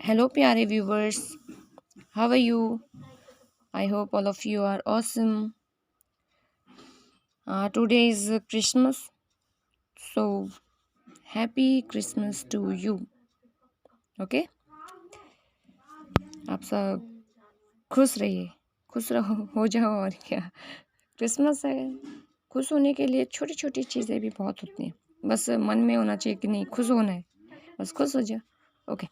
Hello, pyare viewers. How are you? I hope all of you are awesome. Today is Christmas, so happy Christmas to you. Okay? आप सब खुश रहिए, खुश रहो, हो जाओ और क्या। क्रिसमस है, खुश होने के लिए छोटी छोटी चीज़ें भी बहुत होती हैं। बस मन में होना चाहिए कि नहीं खुश होना है, बस खुश हो जाओ। ओके,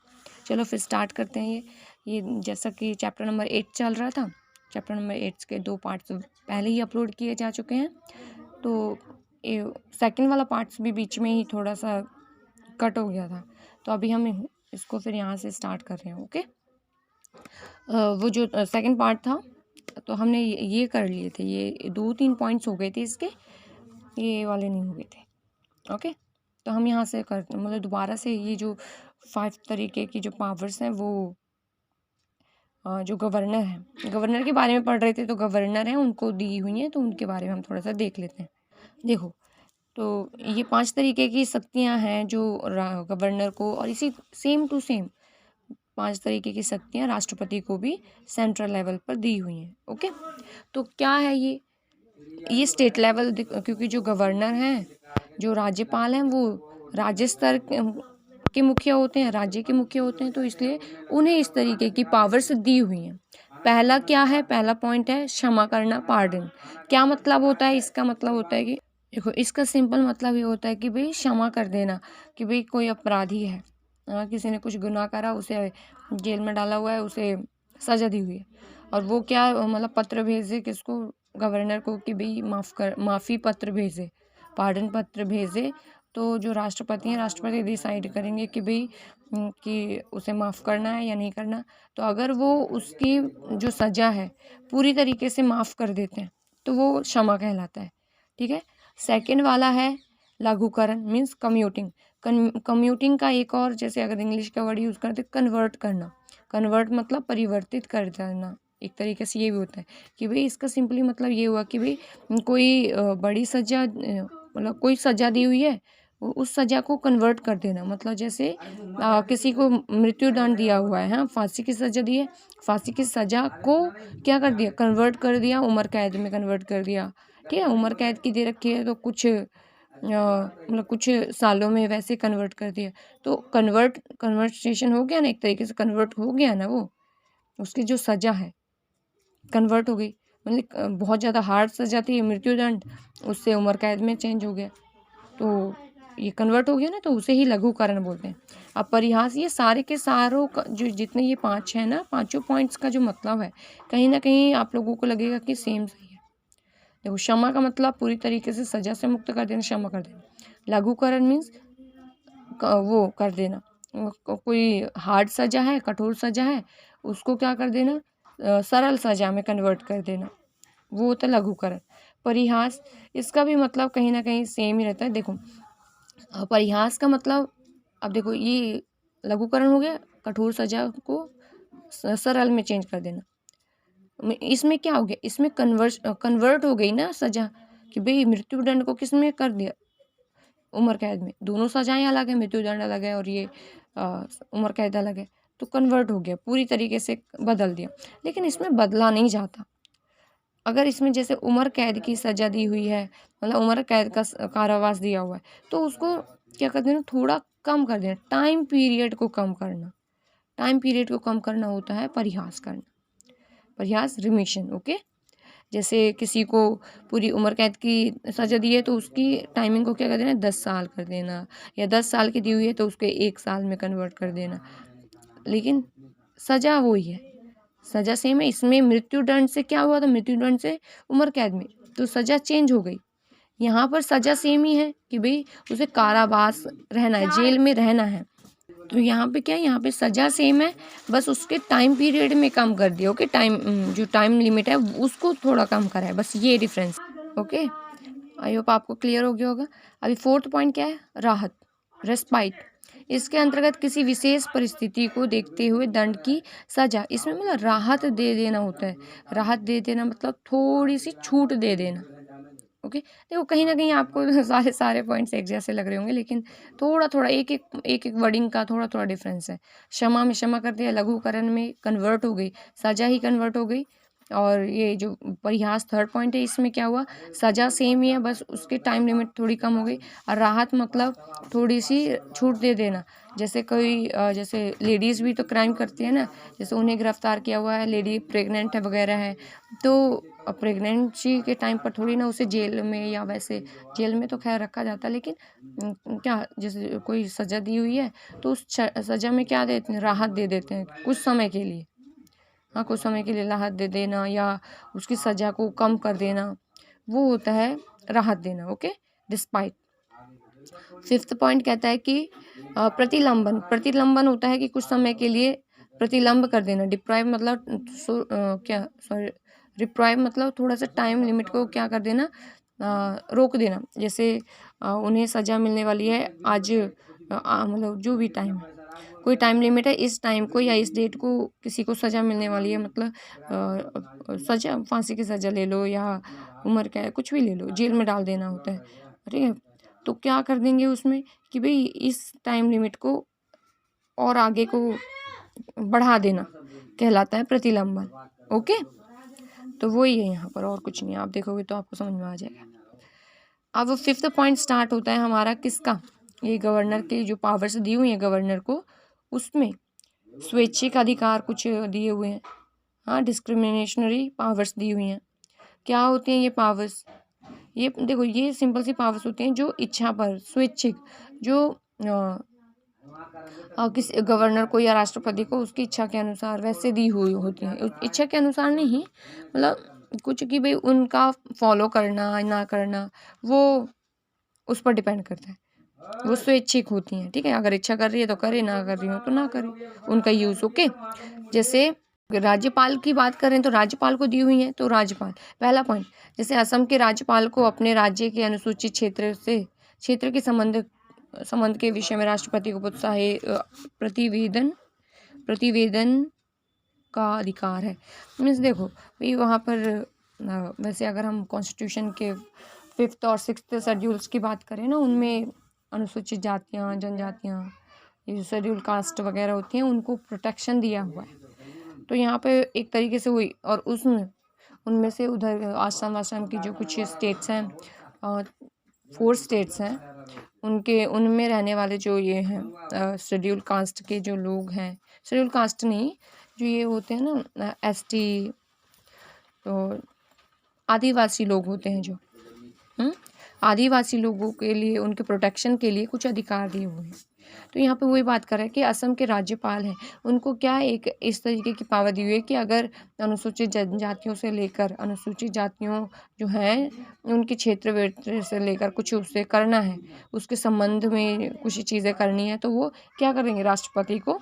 चलो फिर स्टार्ट करते हैं। ये जैसा कि चैप्टर नंबर 8 चल रहा था, चैप्टर नंबर 8 के 2 पार्ट्स पहले ही अपलोड किए जा चुके हैं। तो ये सेकंड वाला पार्ट्स भी बीच में ही थोड़ा सा कट हो गया था, तो अभी हम इसको फिर यहाँ से स्टार्ट कर रहे हैं। ओके, वो जो सेकंड पार्ट था तो हमने ये कर लिए थे, ये 2-3 पॉइंट्स हो गए थे इसके, ये वाले नहीं हो गए थे। ओके, तो हम यहाँ से करते मतलब दोबारा से ये जो 5 तरीके की जो पावर्स हैं वो जो गवर्नर है, गवर्नर के बारे में पढ़ रहे थे, तो गवर्नर हैं उनको दी हुई हैं, तो उनके बारे में हम थोड़ा सा देख लेते हैं। देखो, तो ये 5 तरीके की शक्तियाँ हैं जो गवर्नर को, और इसी सेम टू सेम 5 तरीके की शक्तियाँ राष्ट्रपति को भी सेंट्रल लेवल पर दी हुई हैं। ओके, तो क्या है ये स्टेट लेवल, क्योंकि जो गवर्नर हैं, जो राज्यपाल हैं, वो राज्य स्तर के मुखिया होते हैं, राज्य के मुखिया होते हैं, तो इसलिए उन्हें इस तरीके की पावर्स दी हुई हैं। पहला क्या है, पहला पॉइंट है क्षमा करना, पार्डन। क्या मतलब होता है इसका? मतलब होता है कि देखो, इसका सिंपल मतलब ये होता है कि भाई क्षमा कर देना, कि भाई कोई अपराधी है, किसी ने कुछ गुनाह करा, उसे जेल में डाला हुआ है, उसे सजा दी हुई है, और वो क्या मतलब पत्र भेजे किसको, गवर्नर को, कि भाई माफ़ी पत्र भेजे, पार्डन पत्र भेजे। तो जो राष्ट्रपति हैं, राष्ट्रपति डिसाइड करेंगे कि भाई कि उसे माफ़ करना है या नहीं करना। तो अगर वो उसकी जो सज़ा है पूरी तरीके से माफ़ कर देते हैं तो वो क्षमा कहलाता है। ठीक है, सेकंड वाला है लघुकरण, मीन्स कम्यूटिंग। कम्यूटिंग का एक और, जैसे अगर इंग्लिश का वर्ड यूज़ करते, कन्वर्ट करना। कन्वर्ट मतलब परिवर्तित कर देना, एक तरीके से ये भी होता है कि भाई इसका सिंपली मतलब ये हुआ कि भाई कोई बड़ी सज़ा, मतलब कोई सज़ा दी हुई है, उस सज़ा को कन्वर्ट कर देना। मतलब जैसे किसी को मृत्युदंड दिया हुआ है, हाँ, फांसी की सज़ा दी है, फांसी की सज़ा को क्या कर दिया, कन्वर्ट कर दिया, उम्र कैद में कन्वर्ट कर दिया। ठीक है, उम्र कैद की दे रखी है तो कुछ मतलब कुछ सालों में वैसे कन्वर्ट कर दिया, तो कन्वर्सेशन हो गया ना, एक तरीके से कन्वर्ट हो गया ना, वो उसकी जो सज़ा है कन्वर्ट हो गई। मतलब बहुत ज़्यादा हार्ड सज़ा थी मृत्युदंड, उससे उम्र कैद में चेंज हो गया, तो ये कन्वर्ट हो गया ना, तो उसे ही लघुकरण बोलते हैं। अब परिहास, ये सारे के सारों का जो जितने ये 5 हैं ना, पांचों पॉइंट्स का जो मतलब है, कहीं ना कहीं आप लोगों को लगेगा कि सेम सही है। देखो, क्षमा का मतलब पूरी तरीके से सजा से मुक्त कर देना, क्षमा कर देना। लघुकरण मीन्स वो कर देना, कोई हार्ड सजा है, कठोर सजा है, उसको क्या कर देना, सरल सजा में कन्वर्ट कर देना, वो होता है लघुकरण। परिहास, इसका भी मतलब कहीं ना कहीं सेम ही रहता है। देखो, परिहास का मतलब, अब देखो, ये लघुकरण हो गया, कठोर सजा को सरल में चेंज कर देना। इसमें क्या हो गया, इसमें कन्वर्ट हो गई ना सजा, कि भाई मृत्युदंड को किस में कर दिया, उम्र कैद में। दोनों सजाएं अलग है, मृत्युदंड अलग है और ये उम्र कैद अलग है, तो कन्वर्ट हो गया, पूरी तरीके से बदल दिया। लेकिन इसमें बदला नहीं जाता। अगर इसमें जैसे उम्र कैद की सजा दी हुई है, मतलब उम्र कैद का कारावास दिया हुआ है, तो उसको क्या कर देना, थोड़ा कम कर देना, टाइम पीरियड को कम करना। टाइम पीरियड को कम करना होता है परिहास करना, परिहास, रिमिशन। ओके, जैसे किसी को पूरी उम्र कैद की सजा दी है, तो उसकी टाइमिंग को क्या कर देना, 10 साल कर देना, या 10 साल की दी हुई है तो उसके 1 साल में कन्वर्ट कर देना। लेकिन सजा वही है, सजा सेम है। इसमें मृत्युदंड से क्या हुआ था, मृत्युदंड से उम्र कैद में, तो सजा चेंज हो गई। यहाँ पर सजा सेम ही है कि भाई उसे कारावास रहना है, जेल में रहना है। तो यहाँ पे क्या है, यहाँ पे सजा सेम है, बस उसके टाइम पीरियड में कम कर दिया। ओके, टाइम जो टाइम लिमिट है उसको थोड़ा कम करा है, बस ये डिफरेंस। ओके, आई होप आपको क्लियर हो गया होगा। अभी फोर्थ पॉइंट क्या है, राहत, रेस्पाइट। इसके अंतर्गत किसी विशेष परिस्थिति को देखते हुए दंड की सजा, इसमें मतलब राहत दे देना होता है। राहत दे देना मतलब थोड़ी सी छूट दे देना, ओके, देखो कहीं न कहीं आपको सारे पॉइंट्स एक जैसे लग रहे होंगे, लेकिन थोड़ा-थोड़ा एक-एक वर्डिंग का थोड़ा-थोड़ा डिफरेंस है। क्षमा में क्षमा कर दिया, लघुकरण में कन्वर्ट हो गई, सज़ा ही कन्वर्ट हो गई। और ये जो परिहास थर्ड पॉइंट है, इसमें क्या हुआ, सज़ा सेम ही है, बस उसकी टाइम लिमिट थोड़ी कम हो गई। और राहत मतलब थोड़ी-सी छूट दे देना। जैसे कोई जैसे लेडीज़ भी तो क्राइम करती है ना, जैसे उन्हें गिरफ्तार किया हुआ है, लेडी प्रेग्नेंट है वगैरह है, तो प्रेगनेंसी के टाइम पर थोड़ी ना उसे जेल में या वैसे जेल में तो खैर रखा जाता है, लेकिन क्या जैसे कोई सज़ा दी हुई है तो उस सज़ा में क्या देते हैं, राहत दे देते हैं कुछ समय के लिए। हाँ, कुछ समय के लिए राहत दे देना या उसकी सज़ा को कम कर देना, वो होता है राहत देना। Okay, despite. फिफ्थ पॉइंट कहता है कि प्रतिलंबन। प्रतिलंबन होता है कि कुछ समय के लिए प्रतिलंब कर देना। डिप्राइव मतलब क्या सॉरी डिप्राइव मतलब थोड़ा सा टाइम लिमिट को क्या कर देना, रोक देना। जैसे उन्हें सज़ा मिलने वाली है आज, मतलब जो भी टाइम, कोई टाइम लिमिट है, इस टाइम को या इस डेट को किसी को सज़ा मिलने वाली है, मतलब सज़ा, फांसी की सज़ा ले लो या उम्र क्या है, कुछ भी ले लो, जेल में डाल देना होता है, ठीक है। तो क्या कर देंगे उसमें कि भाई इस टाइम लिमिट को और आगे को बढ़ा देना कहलाता है प्रतिलंबन। ओके, तो वही है यहाँ पर, और कुछ नहीं। आप देखोगे तो आपको समझ में आ जाएगा। अब फिफ्थ पॉइंट स्टार्ट होता है हमारा किसका, ये गवर्नर के जो पावर्स दी हुई है गवर्नर को, उसमें स्वैच्छिक अधिकार कुछ दिए हुए हैं। हाँ, डिस्क्रिमिनेशनरी पावर्स दी हुई हैं। क्या होती हैं ये पावर्स, ये देखो, ये सिंपल सी पावर्स होती हैं जो इच्छा पर स्वैच्छिक, जो किसी गवर्नर को या राष्ट्रपति को उसकी इच्छा के अनुसार वैसे दी हुई होती हैं। इच्छा के अनुसार नहीं, मतलब कुछ कि भाई उनका फॉलो करना ना करना, वो उस पर डिपेंड करता है। वो स्वैच्छिक होती हैं, ठीक है। अगर इच्छा कर रही है तो करे, ना कर रही हो तो ना करे उनका यूज़। ओके, जैसे राज्यपाल की बात करें तो राज्यपाल को दी हुई है, तो राज्यपाल पहला पॉइंट, जैसे असम के राज्यपाल को अपने राज्य के अनुसूचित क्षेत्र के संबंध के विषय में राष्ट्रपति को प्रतिवेदन का अधिकार है। मीन्स देखो भाई वहाँ पर वैसे अगर हम कॉन्स्टिट्यूशन के 5th और 6th शेड्यूल्स की बात करें ना, उनमें अनुसूचित जातियाँ, जनजातियाँ, ये जो शेड्यूल कास्ट वगैरह होती हैं, उनको प्रोटेक्शन दिया हुआ है। तो यहाँ पे एक तरीके से हुई, और उनमें से उधर आसाम वासाम की जो कुछ स्टेट्स हैं, 4 स्टेट्स हैं, उनमें रहने वाले जो ये हैं शेड्यूल कास्ट के जो लोग हैं, शेड्यूल कास्ट नहीं, जो ये होते हैं ना ST, तो आदिवासी लोग होते हैं जो, आदिवासी लोगों के लिए, उनके प्रोटेक्शन के लिए कुछ अधिकार दिए हुए हैं। तो यहाँ पे वही बात कर रहा है कि असम के राज्यपाल हैं, उनको क्या एक इस तरीके की पावर दी हुई है कि अगर अनुसूचित जनजातियों से लेकर अनुसूचित जातियों जो हैं उनके क्षेत्र से लेकर कुछ उससे करना है, उसके संबंध में कुछ चीज़ें करनी है, तो वो क्या करेंगे, राष्ट्रपति को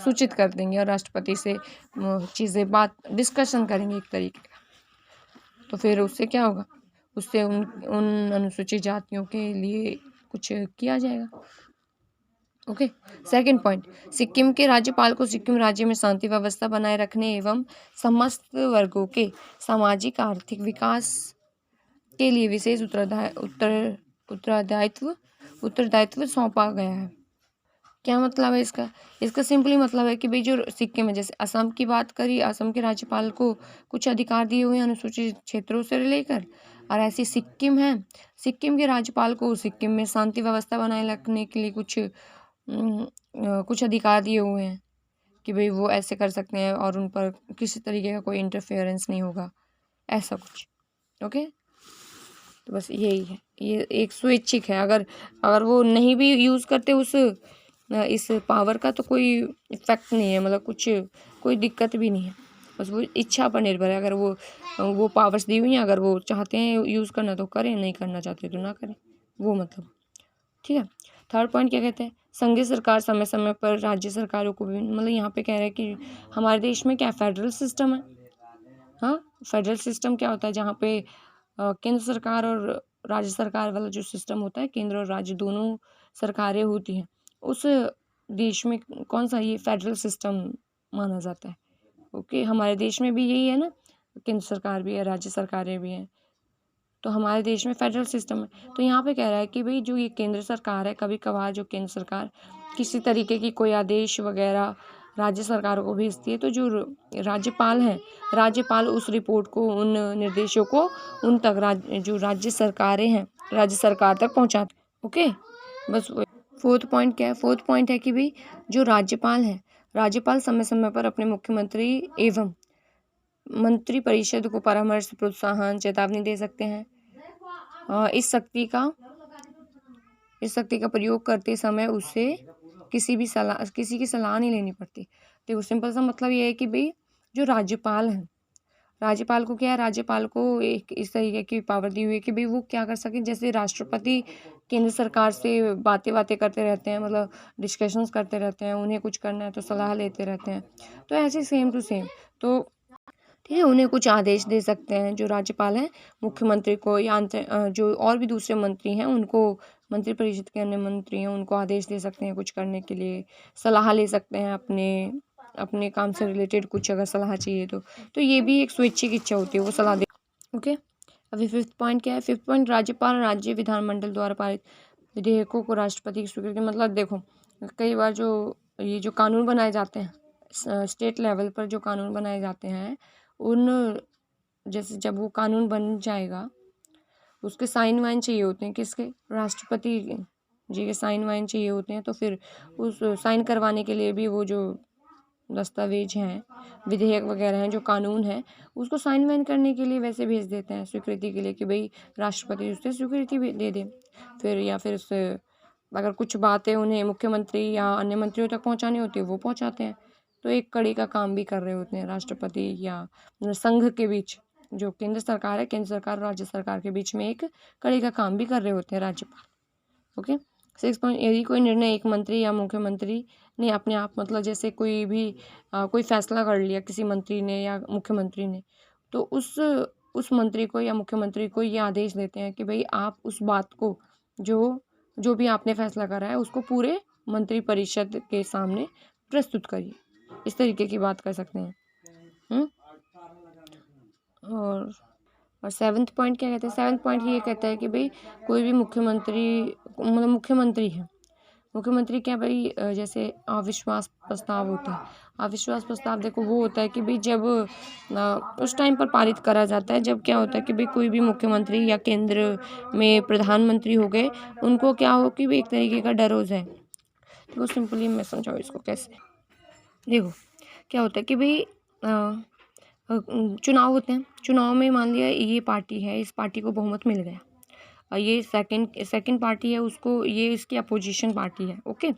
सूचित कर देंगे और राष्ट्रपति से चीज़ें बात डिस्कशन करेंगे एक तरीके का। तो फिर उससे क्या होगा, उससे उन अनुसूचित जातियों के लिए कुछ किया जाएगा। ओके, सेकंड पॉइंट, सिक्किम के राज्यपाल को सिक्किम राज्य में शांति व्यवस्था बनाए रखने एवं समस्त वर्गों के सामाजिक आर्थिक विकास के लिए विशेष उत्तरदायित्व सौंपा गया है। क्या मतलब है इसका सिंपली मतलब है कि भाई जो सिक्किम है, जैसे असम की बात करी, असम के राज्यपाल को कुछ अधिकार दिए हुए हैं अनुसूचित क्षेत्रों से लेकर, और ऐसी सिक्किम है, सिक्किम के राज्यपाल को सिक्किम में शांति व्यवस्था बनाए रखने के लिए कुछ अधिकार दिए हुए हैं कि भाई वो ऐसे कर सकते हैं और उन पर किसी तरीके का कोई इंटरफेरेंस नहीं होगा, ऐसा कुछ। ओके, तो बस यही है, ये एक स्वैच्छिक है। अगर वो नहीं भी यूज़ करते इस पावर का तो कोई इफेक्ट नहीं है, मतलब कोई दिक्कत भी नहीं है, बस वो इच्छा पर निर्भर है। अगर वो पावर्स दी हुई हैं, अगर वो चाहते हैं यूज़ करना तो करें, नहीं करना चाहते तो ना करें, वो मतलब, ठीक है। थर्ड पॉइंट क्या कहते हैं, संघीय सरकार समय समय पर राज्य सरकारों को भी, मतलब यहाँ पे कह रहे हैं कि हमारे देश में क्या फेडरल सिस्टम है। हाँ, फेडरल सिस्टम क्या होता है, जहाँ पे केंद्र सरकार और राज्य सरकार वाला जो सिस्टम होता है, केंद्र और राज्य दोनों सरकारें होती हैं, उस देश में कौन सा ये फेडरल सिस्टम माना जाता है। ओके, हमारे देश में भी यही है ना, केंद्र सरकार भी है, राज्य सरकारें भी हैं, तो हमारे देश में फेडरल सिस्टम है। तो यहाँ पे कह रहा है कि भाई जो ये केंद्र सरकार है, कभी कभार जो केंद्र सरकार किसी तरीके की कोई आदेश वगैरह राज्य सरकारों को भेजती है, तो जो राज्यपाल हैं, राज्यपाल उस रिपोर्ट को, उन निर्देशों को उन तक जो राज्य सरकारें हैं, राज्य सरकार तक पहुँचाते। ओके, बस फोर्थ पॉइंट क्या है? फोर्थ पॉइंट है कि भाई जो राज्यपाल हैं, राज्यपाल समय समय पर अपने मुख्यमंत्री एवं मंत्री परिषद को परामर्श, प्रोत्साहन, चेतावनी दे सकते हैं। इस शक्ति का प्रयोग करते समय उसे किसी की सलाह नहीं लेनी पड़ती। तो सिंपल सा मतलब ये है कि भाई जो राज्यपाल हैं, राज्यपाल को क्या है, राज्यपाल को एक इस तरीके की पावर दी हुई है कि भाई वो क्या कर सके। जैसे राष्ट्रपति केंद्र सरकार से बातें करते रहते हैं, मतलब डिस्कशंस करते रहते हैं, उन्हें कुछ करना है तो सलाह लेते रहते हैं। तो ऐसे सेम टू सेम, तो ठीक है, उन्हें कुछ आदेश दे सकते हैं जो राज्यपाल हैं, मुख्यमंत्री को या जो और भी दूसरे मंत्री हैं उनको, मंत्री परिषद के अन्य मंत्री हैं उनको आदेश दे सकते हैं कुछ करने के लिए, सलाह ले सकते हैं अपने काम से रिलेटेड कुछ अगर सलाह चाहिए तो ये भी एक स्वैच्छिक इच्छा होती है, वो सलाह दे। ओके, अभी फिफ्थ पॉइंट क्या है? फिफ्थ पॉइंट, राज्यपाल राज्य विधानमंडल द्वारा पारित विधेयकों को राष्ट्रपति की स्वीकृति। मतलब देखो, कई बार जो कानून बनाए जाते हैं स्टेट लेवल पर, जो कानून बनाए जाते हैं जैसे जब वो कानून बन जाएगा उसके साइन वाइन चाहिए होते हैं, किसके? राष्ट्रपति जी के साइन वाइन चाहिए होते हैं। तो फिर उस साइन करवाने के लिए भी वो जो दस्तावेज हैं, विधेयक वगैरह हैं, जो कानून है, उसको साइन वाइन करने के लिए वैसे भेज देते हैं स्वीकृति के लिए कि भाई राष्ट्रपति उससे स्वीकृति भी दे दे। या फिर उससे अगर कुछ बातें उन्हें मुख्यमंत्री या अन्य मंत्रियों तक पहुंचानी होती है वो पहुंचाते हैं। तो एक कड़ी का काम भी कर रहे होते हैं राष्ट्रपति या संघ के बीच, जो केंद्र सरकार है, केंद्र सरकार और राज्य सरकार के बीच में एक कड़ी का काम भी कर रहे होते हैं राज्यपाल। ओके, 6 पॉइंट, यदि कोई निर्णय एक मंत्री या मुख्यमंत्री ने अपने आप, मतलब जैसे कोई फैसला कर लिया किसी मंत्री ने या मुख्यमंत्री ने, तो उस मंत्री को या मुख्यमंत्री को ये आदेश देते हैं कि भाई आप उस बात को, जो भी आपने फैसला करा है, उसको पूरे मंत्री परिषद के सामने प्रस्तुत करिए। इस तरीके की बात कर सकते हैं। और 7th पॉइंट क्या कहते हैं? 7th पॉइंट ये कहता है कि भाई कोई भी मुख्यमंत्री है, मुख्यमंत्री क्या भाई, जैसे अविश्वास प्रस्ताव होता है। अविश्वास प्रस्ताव देखो वो होता है कि भाई जब उस टाइम पर पारित करा जाता है जब क्या होता है कि भाई कोई भी मुख्यमंत्री या केंद्र में प्रधानमंत्री हो गए, उनको क्या हो कि भाई एक तरीके का डर हो जाए। तो सिंपली मैं समझाऊँ इसको कैसे। देखो क्या होता है कि भाई चुनाव होते हैं, चुनाव में मान लिया ये पार्टी है, इस पार्टी को बहुमत मिल गया, और ये सेकंड पार्टी है, उसको, ये इसकी अपोजिशन पार्टी है। ओके,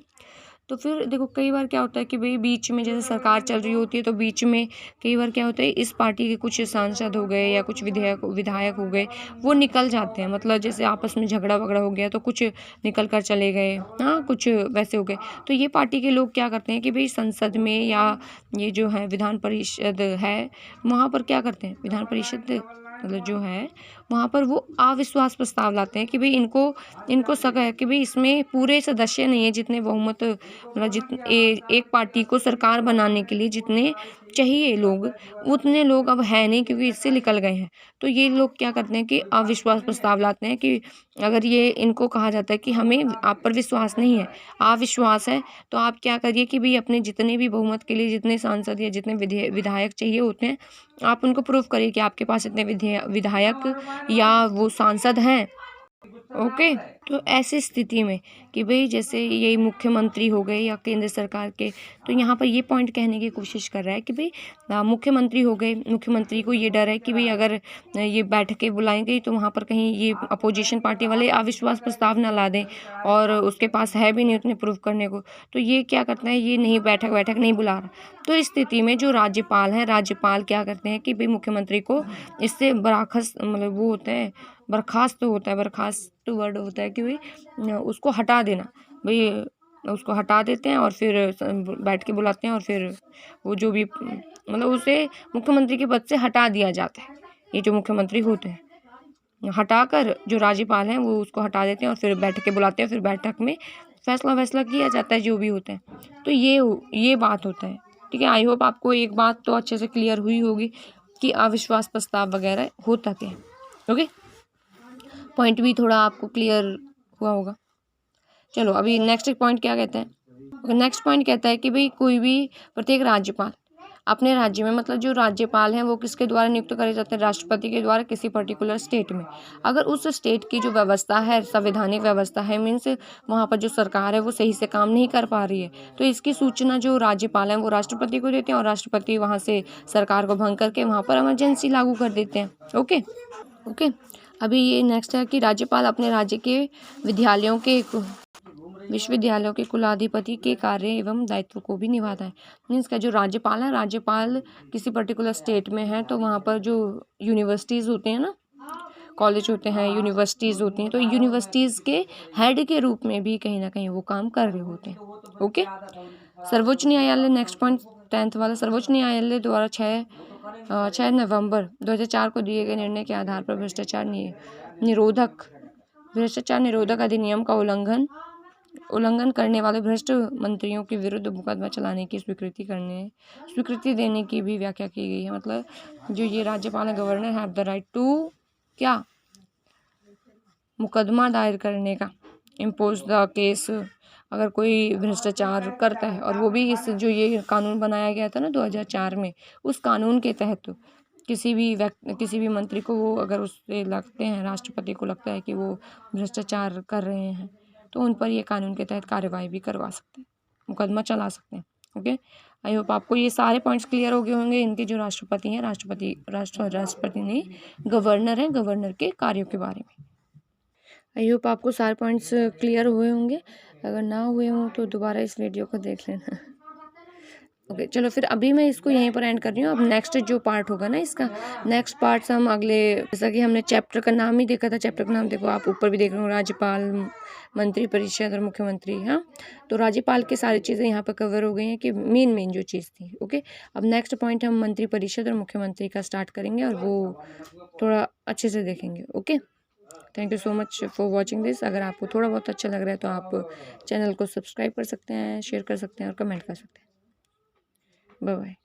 तो फिर देखो कई बार क्या होता है कि भाई बीच में जैसे सरकार चल रही होती है तो बीच में कई बार क्या होता है, इस पार्टी के कुछ सांसद हो गए या कुछ विधायक हो गए, वो निकल जाते हैं। मतलब जैसे आपस में झगड़ा वगड़ा हो गया तो कुछ निकल कर चले गए, हाँ, कुछ वैसे हो गए। तो ये पार्टी के लोग क्या करते हैं कि भाई संसद में या ये जो है विधान परिषद है, वहाँ पर क्या करते हैं, विधान परिषद मतलब जो है वहाँ पर वो अविश्वास प्रस्ताव लाते हैं कि भाई इनको शक है कि भाई इसमें पूरे सदस्य नहीं है, जितने बहुमत, मतलब एक पार्टी को सरकार बनाने के लिए जितने चाहिए लोग, उतने लोग अब है नहीं, क्योंकि इससे निकल गए हैं। तो ये लोग क्या करते हैं कि अविश्वास प्रस्ताव लाते हैं कि अगर ये, इनको कहा जाता है कि हमें आप पर विश्वास नहीं है, अविश्वास है, तो आप क्या करिए कि भाई अपने जितने भी बहुमत के लिए जितने सांसद या जितने विधायक चाहिए होते हैं, आप उनको प्रूव करिए कि आपके पास इतने विधायक या वो सांसद हैं। ओके, तो ऐसी स्थिति में कि भाई जैसे ये मुख्यमंत्री हो गए या केंद्र सरकार के, तो यहाँ पर ये पॉइंट कहने की कोशिश कर रहा है कि भाई मुख्यमंत्री हो गए, मुख्यमंत्री को ये डर है कि भाई अगर ये बैठकें बुलाएंगे तो वहाँ पर कहीं ये अपोजिशन पार्टी वाले अविश्वास प्रस्ताव ना ला दें, और उसके पास है भी नहीं उतने प्रूफ करने को, तो ये क्या करता है, ये नहीं बैठक नहीं बुला रहा। तो इस स्थिति में जो राज्यपाल है, राज्यपाल क्या करते हैं कि भाई मुख्यमंत्री को इससे मतलब वो होता है, बर्खास्त वर्ड होता है कि भाई उसको हटा देना, भाई उसको हटा देते हैं और फिर बैठ के बुलाते हैं, और फिर वो जो भी, मतलब उसे मुख्यमंत्री के पद से हटा दिया जाता है। ये जो मुख्यमंत्री होते हैं, हटाकर जो राज्यपाल हैं वो उसको हटा देते हैं और फिर बैठ के बुलाते हैं, फिर बैठक में फैसला किया जाता है जो भी होता है। तो ये बात होता है। ठीक है, आई होप आपको एक बात तो अच्छे से क्लियर हुई होगी कि अविश्वास प्रस्ताव वगैरह होता क्या है। ओके। पॉइंट भी थोड़ा आपको क्लियर हुआ होगा। चलो अभी नेक्स्ट पॉइंट क्या कहता है, नेक्स्ट पॉइंट कहता है कि भाई कोई भी प्रत्येक राज्यपाल अपने राज्य में, मतलब जो राज्यपाल हैं वो किसके द्वारा नियुक्त करे जाते हैं, राष्ट्रपति के द्वारा किसी पर्टिकुलर स्टेट में। अगर उस स्टेट की जो व्यवस्था है, संवैधानिक व्यवस्था है, मीन्स वहाँ पर जो सरकार है वो सही से काम नहीं कर पा रही है, तो इसकी सूचना जो राज्यपाल हैं वो राष्ट्रपति को देते हैं, और राष्ट्रपति वहाँ से सरकार को भंग करके वहाँ पर इमरजेंसी लागू कर देते हैं। Okay okay. अभी ये नेक्स्ट है कि राज्यपाल अपने राज्य के विश्वविद्यालयों के कुलाधिपति के कार्य एवं दायित्व को भी निभाता है। मीन्स का जो राज्यपाल है, राज्यपाल किसी पर्टिकुलर स्टेट में है तो वहाँ पर जो यूनिवर्सिटीज़ होते हैं ना, कॉलेज होते हैं, यूनिवर्सिटीज़ होती हैं, तो यूनिवर्सिटीज़ के हेड के रूप में भी कहीं ना कहीं वो काम कर रहे होते हैं। ओके। सर्वोच्च न्यायालय, नेक्स्ट पॉइंट 10th वाला, सर्वोच्च न्यायालय द्वारा 6 नवंबर 2004 को दिए गए निर्णय के आधार पर भ्रष्टाचार निरोधक अधिनियम का उल्लंघन करने वाले भ्रष्ट मंत्रियों के विरुद्ध मुकदमा चलाने की स्वीकृति देने की भी व्याख्या की गई है। मतलब जो ये राज्यपाल है, governor have the right to क्या, मुकदमा दायर करने का, इम्पोज द केस, अगर कोई भ्रष्टाचार करता है, और वो भी इस जो ये कानून बनाया गया था ना 2004 में, उस कानून के तहत किसी भी मंत्री को वो अगर उससे लगते हैं, राष्ट्रपति को लगता है कि वो भ्रष्टाचार कर रहे हैं, तो उन पर ये कानून के तहत कार्रवाई भी करवा सकते हैं, मुकदमा चला सकते हैं। ओके। आई होप आपको ये सारे पॉइंट्स क्लियर हो गए होंगे। इनके जो राष्ट्रपति हैं, राष्ट्रपति नहीं, गवर्नर हैं, गवर्नर के कार्यों के बारे में। आई होप आपको सारे पॉइंट्स क्लियर हुए होंगे। अगर ना हुए हों तो दोबारा इस वीडियो को देख लेना। ओके चलो फिर अभी मैं इसको यहीं पर एंड कर रही हूँ। अब नेक्स्ट जो पार्ट होगा ना, इसका नेक्स्ट पार्ट हम अगले, जैसा कि हमने चैप्टर का नाम ही देखा था, चैप्टर का नाम देखो आप ऊपर भी देख रहे हो, राज्यपाल, मंत्री परिषद और मुख्यमंत्री। हाँ, तो राज्यपाल की सारी चीज़ें यहाँ पर कवर हो गई हैं कि मेन जो चीज़ थी। ओके, अब नेक्स्ट पॉइंट हम मंत्री परिषद और मुख्यमंत्री का स्टार्ट करेंगे और वो थोड़ा अच्छे से देखेंगे। Okay, thank you so much for watching this. अगर आपको थोड़ा बहुत अच्छा लग रहा है तो आप चैनल को सब्सक्राइब कर सकते हैं, शेयर कर सकते हैं और कमेंट कर सकते हैं। Bye bye.